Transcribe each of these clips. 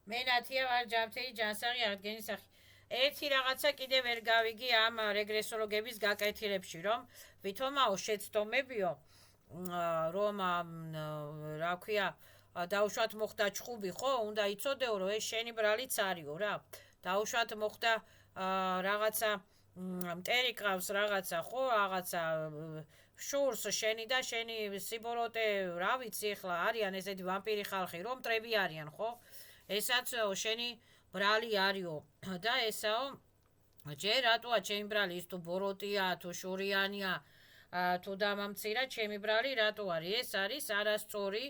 მე ნათია ვარ ჯანმრთელი ჯანსაღი აღდგენის სახი. ერთი რაღაცა კიდე ვერ გავიგი ამ რეგრესოლოგების გაკეთილებში, რომ ვითომაო შეცდომებიო, რომ რა ქვია, დაუშვათ მოხდა ჩხუბი, ხო? უნდა იცოდეო, რომ ეს შენი ბრალიც არისო რა. დაუშვათ მოხდა რაღაცა მტერი ყავს რაღაცა, ხო? რაღაცა შურს შენი და შენი სიბოროტე, რა ვიცი, ახლა არიან ესეთი ვამპირი ხალხი, რომ მტრები არიან, ხო? ესაც შენი ბრალი არისო და ესაო ჯერ რატოა ჩემი ბრალი ის თუ ბოროტია თუ შურიანია თუ დამამცირა ჩემი ბრალი რატო არის ეს არის არასწორი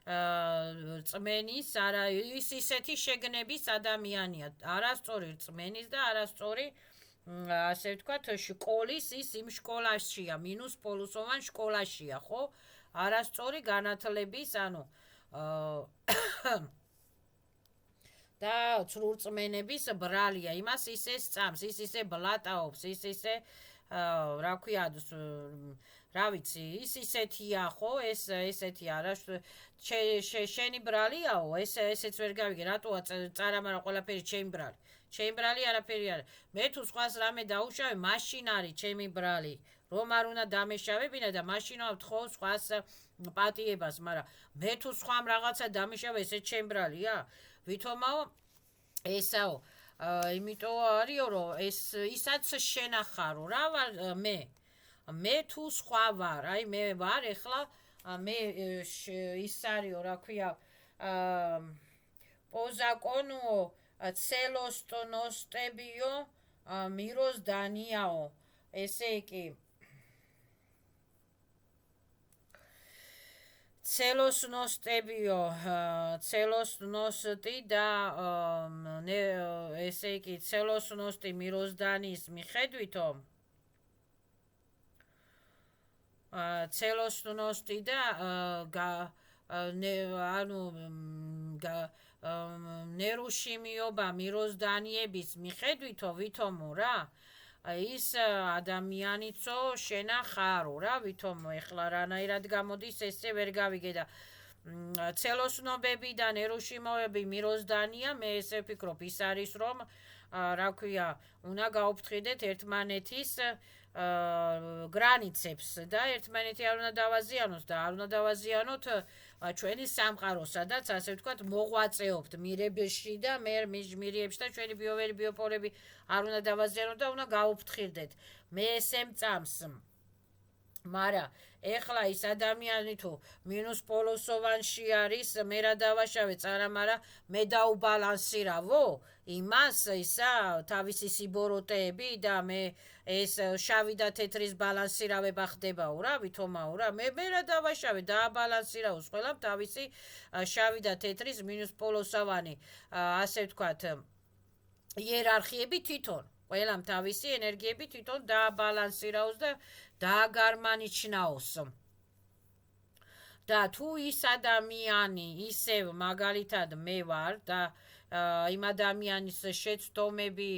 რწმენის არა ის ისეთი შეგნების ადამიანია არასწორი რწმენის და არასწორი ასე ვთქვათ სკოლის ის იმ სკოლაშია მინუს პოლუსოვან სკოლაშია ხო არასწორი განათლების ანუ და ცრურწმენების ბრალია იმას ისე სწამს ის ისე ბლატაობს ის ისე რა ქვია რა ვიცი ის ისეთია ხო ეს ესეთი არა შენი ბრალიაო ესეც ვერ გავიგე რატოა წარამარა ყველაფერი ჩემი ბრალი არაფერი არა მე თუ სხვას რამე დაუშავე მაშინ არის ჩემი ბრალი რომ არ უნდა დამეშავებინა და მაშინ ვთხოვ სხვას პატიებას მაგრამ მე თუ სხვამ რაღაცა დამეშავე ესე ჩემი ბრალია ვითომაო ესაო იმიტომ არისო რომ ისაც შენახარო რა ვარ მე თუ სხვა ვარ აი მე ვარ ეხლა მე ის არისო რა ქვია პოზაკონო ცელოსტონოსტებიო მიროზდანიაო ესე იგი ცელოსნოსტი და ესე იგი ცელოსნოსტი მიროზდანის მიხედვითო ცელოსნოსტი და ანუ ნერუშიმიობა მიროზდანიების მიხედვითო ვითომო რა ის ადამიანიცო შენახარო რა ვითომ ეხლა რანაირად გამოდის ესე ვერ გავიგე და ცელოსნობები და ნერუშიმოები მიროზდანია მე ესე ვფიქრობ ის არის რომ რა ქვია უნდა გაუფრთხილდეთ ერთმანეთის გრანიცებს და ერთმანეთი არ უნდა დავაზიანოს და არ უნდა დავაზიანოთ ჩვენი სამყარო სადაც ასე ვთქვათ მოღვაწეობთ მირებში და მირიებში და ჩვენი ბიოვერი ბიოპოლები არ უნდა დავაზიანოთ და უნდა გაუფრთხილდეთ მე ესე მწამს მარა ეხლა ის ადამიანი თუ მინუს პოლოსოვანში არის მე რა დავაშავე წარამარა მე დაუბალანსირავო იმას ისა თავისი სიბოროტეები და მე ეს შავი და თეთრის ბალანსირავება ხდებაო რა ვითომაო რა მე რა დავაშავე დააბალანსირავოს ყველამ თავისი შავი და თეთრის მინუს პოლოსოვანი ასე ვთქვათ იერარქიები თვითონ ყველამ თავისი ენერგიები თვითონ დააბალანსირაოს და დააგარმანიშნაოს და თუ ის ადამიანი ისევ მაგალითად მე ვარ და იმ ადამიანის შეცდომები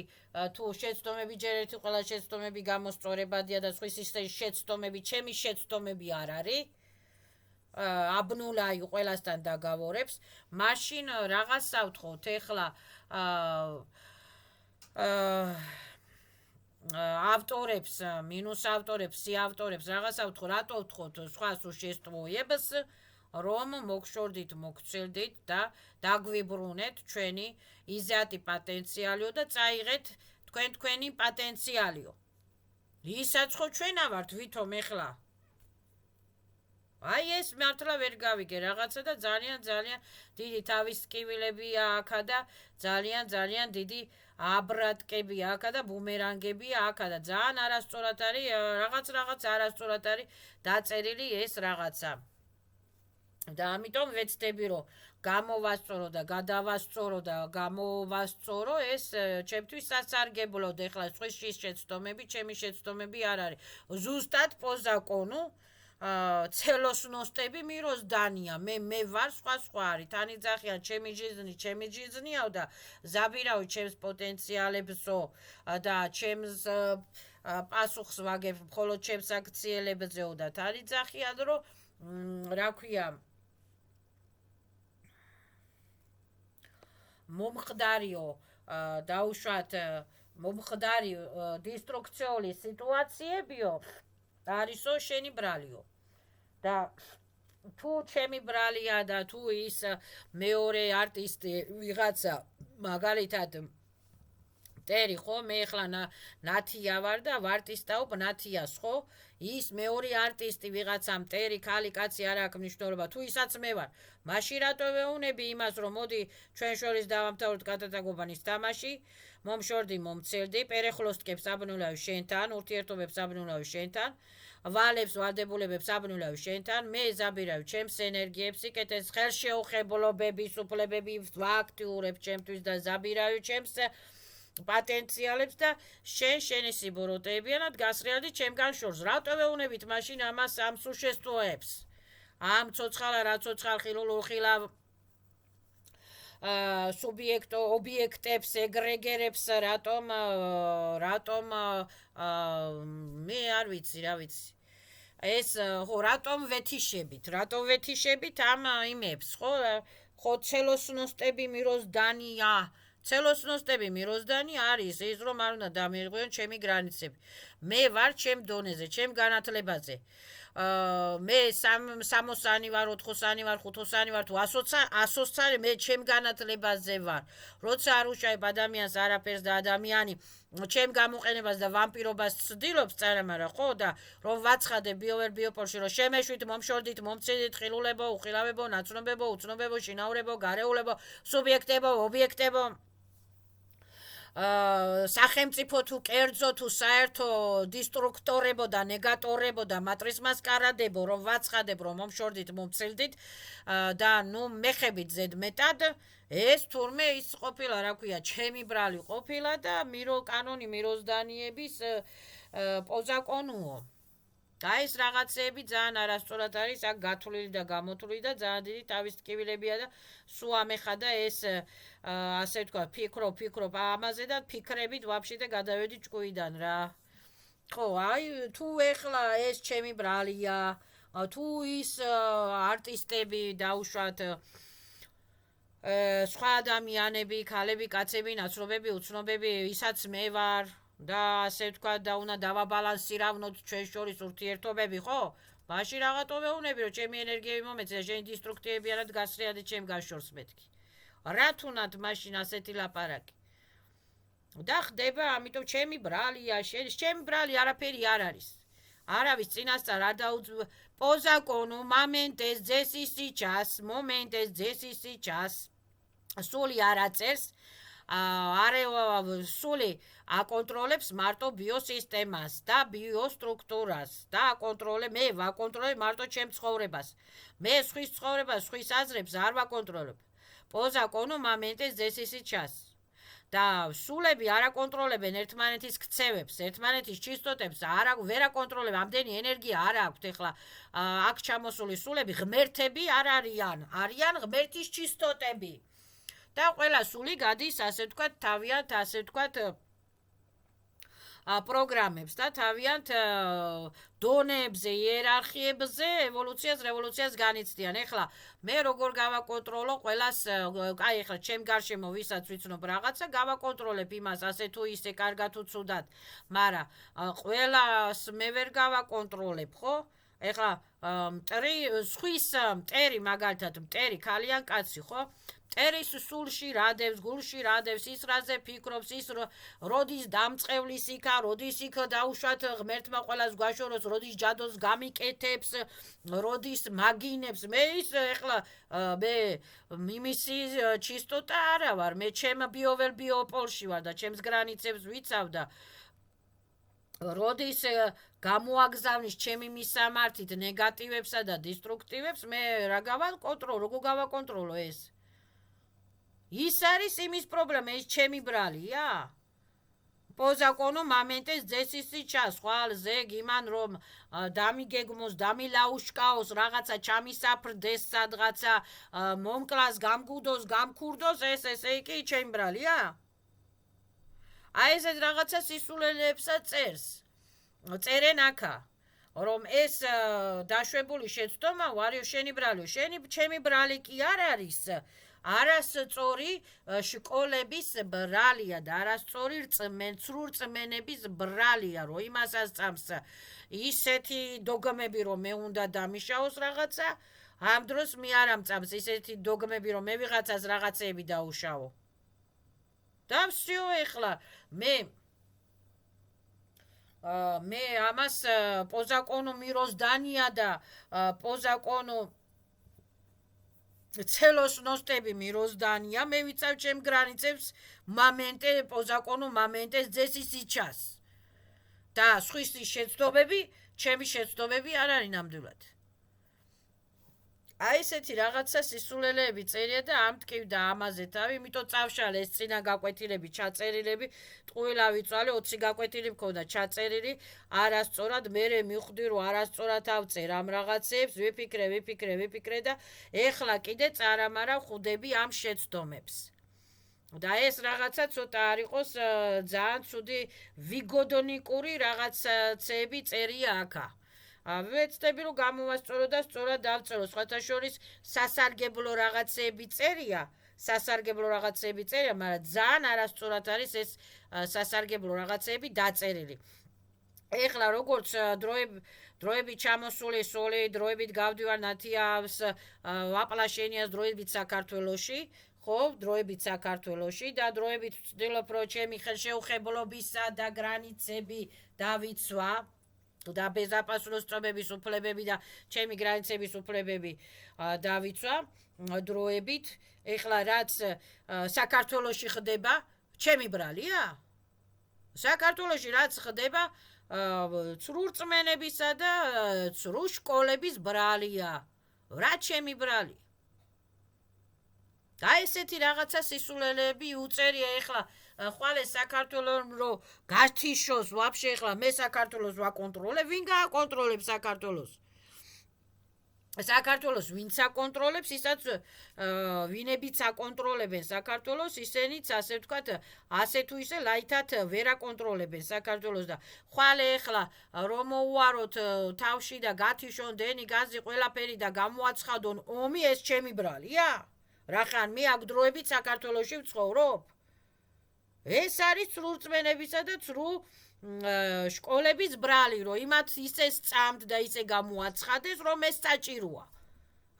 თუ შეცდომები ჯერ ერთი ყველა შეცდომები გამოსწორებადია და სხვის ისე შეცდომები ჩემი შეცდომები არ არის აბნულაი ყველასთან დაგավորებს მაშინ რაღაცა ვთხოვთ ეხლა ავტორებს მინუს ავტორებს სიავტორებს რაღაცა ვთქო რატო ვთქოთ სხვას უშესტვოებს რომ მოგშორდით მოგცილდით და დაგვიბრუნეთ ჩვენი იზიათი პოტენციალიო და წაიღეთ თქვენი პოტენციალიო ისაც ხო ჩვენა ვართ ვითომ ეხლა აი ეს მართლა ვერ გავიგე რაღაცა და ძალიან დიდი თავის ტკივილებია აქა და ძალიან დიდი აბრატკებია აქა და ბუმერანგებია აქა და ძალიან არასწორად არის რაღაც არასწორად არის დაწერილი ეს რაღაცა და ამიტომ ვეცდები რომ გამოვასწორო და გადავასწორო და გამოვასწორო ეს ჩემთვის სასარგებლოდ ეხლა სხვის შეცდომები ჩემი შეცდომები არ არის ზუსტად პოზაკონუ ცელოსნოსტები მიროზდანია მე ვარ სხვა არის თანი ძახიან ჩემი ჯიზნიაო და ზაბირავი ჩემს პოტენციალებსო და ჩემს პასუხს ვაგებ მხოლოდ ჩემს აქციელებზეო და თანი ძახიან რომ რა ქვია მომხდარიო დაუშვათ მომხდარი დისტრუქციული სიტუაციებიო არისო შენი ბრალიო და თუ ჩემი ბრალია და თუ ის მეორე არტისტი ვიღაცა მაგალითად მტერი ხო მე ახლა ნათია ვარ და ვარტისტაობ ნათიას ხო ის მეორე არტისტი ვიღაცა მტერი ქალი კაცი არ აქვს მნიშვნელობა თუ ისაც მე ვარ მაშინ რატო ვეუნები იმას რომ მოდი ჩვენ შორის დავამთავროთ კატატაგობანის თამაში მომშორდი მომცელდი პერეხლოსტკებს აბნულავი შენთან ურთიერთობებს აბნულავი შენთან ვალებს ვალდებულებებს აბნულავი შენთან მე ზაბირავი ჩემს ენერგიებს იკეთეს ხელშეუხებლობების უფლებები ვაქტიურებ ჩემთვის და ზაბირავი ჩემს პოტენციალებს და შენი სიბოროტეებიანად გასრიალდი ჩემგან შორს რატო ვეუნებით მაშინ ამას ამ სუშესტოებს ამ ცოცხალა რა ცოცხალ ხილულ ხილა სუბიექტო ობიექტებს ეგრეგერებს რატომ მე არ ვიცი რა ვიცი ეს ხო რატომ ვეთიშებით ამ იმებს ხო ცელოსნოსტები მიროზდანია ცელოსნოსტები მიროზდანი არის ის რომ არ უნდა დამირღვიონ ჩემი გრანიცები მე ვარ ჩემ დონეზე ჩემ განათლებაზე მე 60-ანი ვარ 80-ანი ვარ 5-იანი ვარ თუ 100-იანი მე ჩემ განათლებაზე ვარ როცა არ უშავებ ადამიანს არაფერს და ადამიანი ჩემ გამოყენებას და ვამპირობას ცდილობს წარამარა ხო და რომ ვაცხადე ბიოპოლში რომ შემეშვით მომშორდით მომცედით ხილულებო უხილავებო ნაცნობებო უცნობებო შინაურებო გარეულებო სუბიექტებო ობიექტებო სახელმწიფო თუ კერძო თუ საერთო დისტრუქტორებო და ნეგატორებო და მატრისმასკარადებო რომ ვაცხადებ რომ მომშორდით მომცელდით და ნუ მეხებით ზედმეტად ეს თურმე ის ყოფილა რა ქვია ჩემი ბრალი ყოფილა და კანონი მიროზდანიების პოზაკონუო და ეს რაღაცეები ძალიან არასწორად არის აქ გათვლილი და გამოთვლილი და ძალიან დიდი თავის ტკივილებია და სულ ამეხადა ეს ასე ვთქვა ფიქრობ ამაზე და ფიქრებით ვაფშე და გადავედი ჭკუიდან რა ხო აი თუ ეხლა ეს ჩემი ბრალია თუ ის არტისტები დაუშვათ სხვა ადამიანები ქალები კაცები ნაცნობები უცნობები ისაც მე ვარ და ასე ვთქვა და უნდა დავაბალანსირავნოთ ჩვენ შორის ურთიერთობები ხო მაშინ რაღაცო ვეუნები რომ ჩემი ენერგიები მომეწე და შენი დისტრუქტიებიანად გასრიალდი ჩემ გაშორს მეთქი რა თუნად მაშინ ასეთი ლაპარაკი და ხდება ამიტომ ჩემი ბრალია ჩემი ბრალი არაფერი არ არის არავის წინასწარ არ დაუძ პოზაკონუ მომენტეს ძესისი час მომენტეს ძესისი час სული არ აწერს სული აკონტროლებს მარტო ბიოსისტემას და ბიოსტრუქტურას და მე ვაკონტროლებ მარტო ჩემ ცხოვრებას მე სხვის ცხოვრებას სხვის აზრებს არ ვაკონტროლებ პოზაკონუ მომენტეს ძესისი час და სულები არ აკონტროლებენ ერთმანეთის ქცევებს ერთმანეთის ჩისტოტებს ვერ აკონტროლებენ ამდენი ენერგია არ აქვთ ეხლა აქ ჩამოსული სულები ღმერთები არ არიან ღმერთის ჩისტოტები და ყველა სული გადის ასე ვთქვათ თავიანთ ასე ვთქვათ პროგრამებს და თავიანთ დონეებზე იერარქიებზე ევოლუციას განიცდიან ეხლა მე როგორ გავაკონტროლო ყველას აი ეხლა ჩემ გარშემო ვისაც ვიცნობ რაღაცა გავაკონტროლებ იმას ასე თუ ისე კარგად თუ ცუდად მაგრამ ყველას მე ვერ გავაკონტროლებ ხო ეხლა სხვის მტერი მაგალითად მტერი ქალიან კაცი ხო მტერის სულში რადევს გულში რადევს ის რაზე ფიქრობს ის როდის დამწყევლის იქა როდის იქ დაუშვათ ღმერთმა ყველას გვაშოროს როდის ჯადოს გამიკეთებს როდის მაგინებს მე ის ეხლა მე მიმისი ჩისტოტა არა ვარ მე ჩემ ბიოპოლში ვარ და ჩემს გრანიცებს ვიცავ და როდის გამოაგზავნის ჩემი მისამართით ნეგატივებსა და დისტრუქტივებს მე რა როგორ გავაკონტროლო ეს ის არის იმის პრობლემა ის ჩემი ბრალია პოზაკონუ მომენტეს ძესისი час ხვალ ზეგ იმან რომ დამიგეგმოს დამილაუშკაოს რაღაცა ჩამისაფრდეს სადღაცა მომკლას გამგუდოს გამქურდოს ესე კი ჩემი ბრალია აი ეს რაღაცა სისულელებსაც წერენ აქა რომ ეს დაშვებული შეცდომა ვარიო შენი ბრალიო ჩემი ბრალი კი არ არის არასწორი შკოლების ბრალია და არასწორი ცრუ რწმენების ბრალია, რომ იმასაც წამს ისეთი დოგმები, რომ მე უნდა დამიშაოს რაღაცა, ამ დროს მე არ ამწამს ისეთი დოგმები, რომ მე ვიღაცას რაღაცეები დაუშავო. და всё ეხლა მე ამას по закону мироздания და по закону целостности мироздания მე ვიცავ ჩემ გრანიცებს მომენტე по закону მომენტეს ძესი сейчас. და სხვის შეცდომები, ჩემი შეცდომები არ არის ნამდვილად. აი ესეთი რაღაცა სისულელეები წერია და ამტკივდა ამაზე თავი, იმიტომ წავშალე ეს წინა გაკვეთილები, ჩაწერილები, ტყუილა ვიწვალე 20 გაკვეთილი მქონდა ჩაწერილი, არასწორად მერე მივხვდი რომ არასწორად ავწერ ამ რაღაცებს, ვიფიქრე და ეხლა კიდე წარამარა ხვდები ამ შეცდომებს. და ეს რაღაცა ცოტა არ იყოს ძალიან ცუდი ვიგოდონიკური რაღაცები წერია აქა. ვეცდები რომ გამოვასწორო და სწორად დავწერო, სხვათა შორის სასარგებლო რაღაცები წერია, მაგრამ ძალიან არასწორად არის ეს სასარგებლო რაღაცები დაწერილი. ეხლა როგორც დროებით ჩამოსული სული, დროებით გავდივარ ნათიავს, ვაპლაშენიას დროებით საქართველოში, ხო, დროებით საქართველოში და დროებით ვცდილობ რომ ჩემი ხელშეუხებლობისა და გრანიცები დავიცვა. და ბეზაპასულის წობების უფლებები და ჩემი გრანიცების უფლებები დავიცვა დროებით. ეხლა რაც საქართველოში ხდება, ჩემი ბრალია? საქართველოში რაც ხდება, ცრუ რწმენებისა და ცრუ შკოლების ბრალია. რა ჩემი ბრალი? და ესეთი რაღაცა სისულელეები უწერია ეხლა ხვალე საქართველოს რომ გართიშოს ვაფშე ეხლა მე საქართველოს ვაკონტროლებ, ვინ გააკონტროლებს საქართველოს? საქართველოს ვინც აკონტროლებს, ისაც ვინებიც აკონტროლებენ საქართველოს, ისენიც ასე ვთქვათ, ასე თუ ისე ლაითად ვერ აკონტროლებენ საქართველოს და ხვალე ეხლა რომ მოუაროთ თავში და გათიშონ დენი, გაზი, ყველაფერი და გამოაცხადონ ომი, ეს ჩემი ბრალია? რახან მე აქ დროებით საქართველოში ვცხოვრობ? ეს არის ცრუ რწმენებისა და ცრუ შკოლების ბრალი, რომ იმათ ისე სწამთ და ისე გამოაცხადეს, რომ ეს საჭიროა.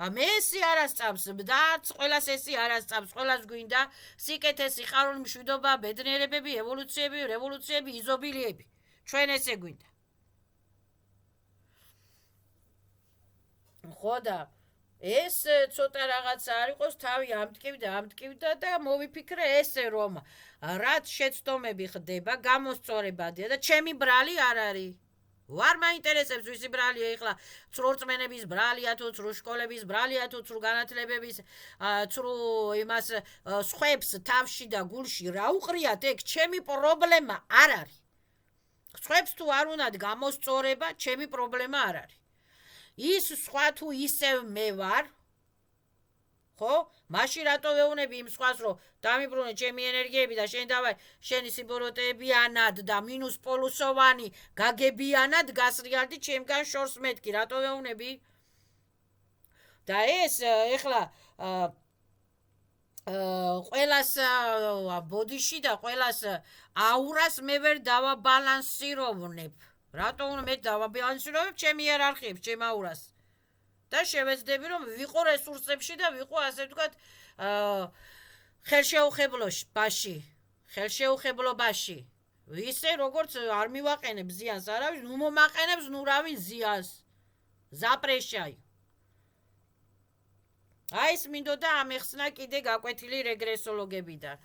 მე ესი არასწამს და არც ყველას ესი არასწამს, ყველას გვინდა სიკეთე, სიხარული, მშვიდობა, ბედნიერებები, ევოლუციები, რევოლუციები, იზობილიები. ჩვენ ესე გვინდა. ხო და ეს ცოტა რაღაც არ იყოს, თავი ამტკივდა და მოვიფიქრე ესე რომ რაც შეცდომები ხდება, გამოსწორებადია და ჩემი ბრალი არ არის. ვარ მაინტერესებს ვისი ბრალია ეხლა, ცრუ რწმენების ბრალია თუ ცრუ შკოლების ბრალია თუ ცრუ განათლებების, ცრუ იმას სხვებს თავში და გულში რა უყრიათ, ეგ ჩემი პრობლემა არ არის. სხვებს თუ არ უნდათ გამოსწორება, ჩემი პრობლემა არ არის. ის სხვა თუ ისევ მე ვარ, ხო? მაშინ რატო ვეუბნები იმ სხვას, რომ დამიბრუნე ჩემი ენერგიები და შენ დავაი შენი სიბოროტეებიანად და მინუს პოლუსოვანი გაგებიანად გასრიალდი ჩემგან შორს მეთქი, რატო ვეუბნები? და ეს ეხლა ყველას ბოდიში და ყველას აურას მე ვერ დავაბალანსიროვნებ. რატო უნდა მე დავაბალანსიროვებ ჩემი იერარქიებს, ჩემ აურას? და შევეცდები რომ ვიყო რესურსებში და ვიყო ასე ვთქვათ ხელშეუხებლობაში. ისე როგორც არ მივაყენებ ზიანს არავის, ნუ მომაყენებს ნუ რავინ ზიანს. ზაპრეშაი. აი ეს მინდოდა ამეხსნა კიდე გაკვეთილი რეგრესოლოგებიდან.